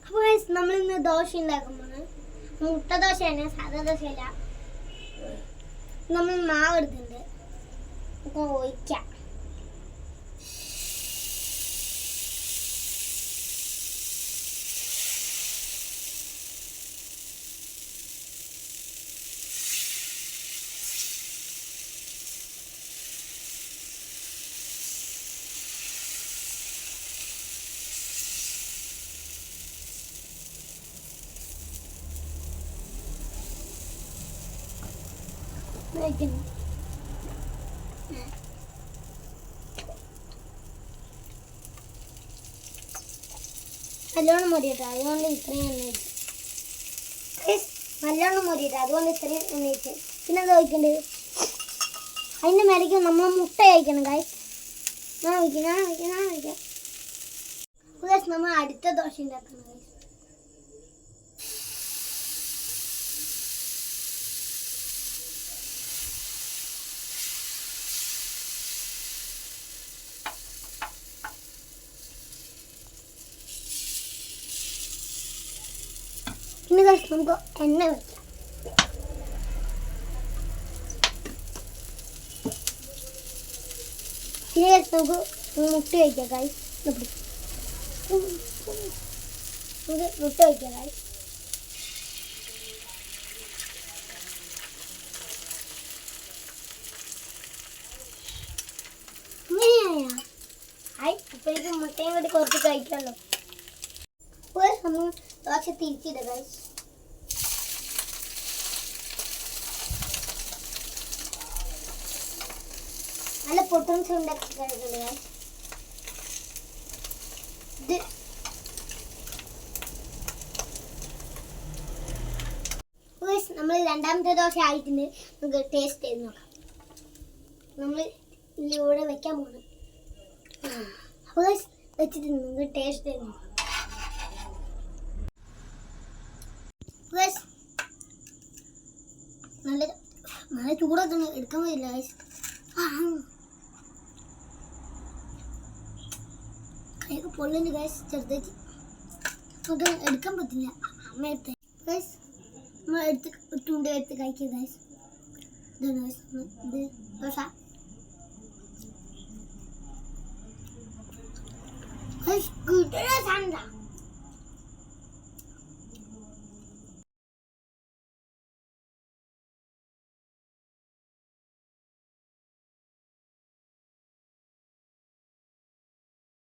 അപ്പോൾ ഗൈസ് നമ്മൾ ഇന്ന് ദോശ ഉണ്ടാക്കുന്നത് മുട്ട ദോശയാണ്, സാധാ ദോശയല്ല. നമ്മൾ മാവ് എടുത്തിട്ടുണ്ട്, നമുക്ക് ഒഴിക്കാം. നല്ലോണം മൊരിയിട്ടോ, അതുകൊണ്ട് ഇത്രയും എണ്ണ വെച്ചു. നല്ലോണം മൊരിയിട്ടോ, അതുകൊണ്ട് ഇത്രയും എണ്ണ വെച്ച്. പിന്നെ എന്താ വയ്ക്കേണ്ടത്? അതിൻ്റെ മേലേക്ക് നമ്മൾ മുട്ട കഴിക്കണം ഗൈസ്. ഞാൻ വയ്ക്കാം. നമ്മൾ അടുത്ത ദോശ ഉണ്ടാക്കണം ഗൈസ്. ഇനി ഗൈസ് നമുക്ക് എണ്ണ വയ്ക്കാം. ഇനി ഗൈസ് നമുക്ക് മുട്ട വയ്ക്കാം ഗൈസ്. നമുക്ക് മുട്ട വയ്ക്കാം ഗൈസ്. ഇങ്ങനെയാ അപ്പോഴേക്കും മുട്ടയും കൂടി കുറച്ച് കഴിക്കാമല്ലോ. നമ്മൾ ദോശ തിരിച്ചിടുക ഗൈസ്. നല്ല പൊട്ടും ഉണ്ടാക്കി കഴിക്കുന്നത് ഗൈസ്. നമ്മൾ രണ്ടാമത്തെ ദോശ ആയിട്ടുണ്ട്. നമുക്ക് ടേസ്റ്റ് ചെയ്ത് നോക്കാം. നമ്മൾ ഇവിടെ വെക്കാൻ പോകണം. അപ്പോൾ വെച്ചിട്ട് നമുക്ക് ടേസ്റ്റ് ചെയ്ത് നോക്കാം. നല്ല ചൂടൊക്കെ എടുക്കാൻ പറ്റില്ല ഗൈസ്. കൈയൊക്കെ പൊള്ളുണ്ട് ഗൈസ് ചെറുതായിട്ട്. നമുക്ക് എടുക്കാൻ പറ്റില്ല. അമ്മ എടുത്ത് ഗൈസ് നമ്മൾ എടുത്ത് തുണ്ട എടുത്ത് കഴിക്കുക ഗൈസ്. ഇത് ദോശ.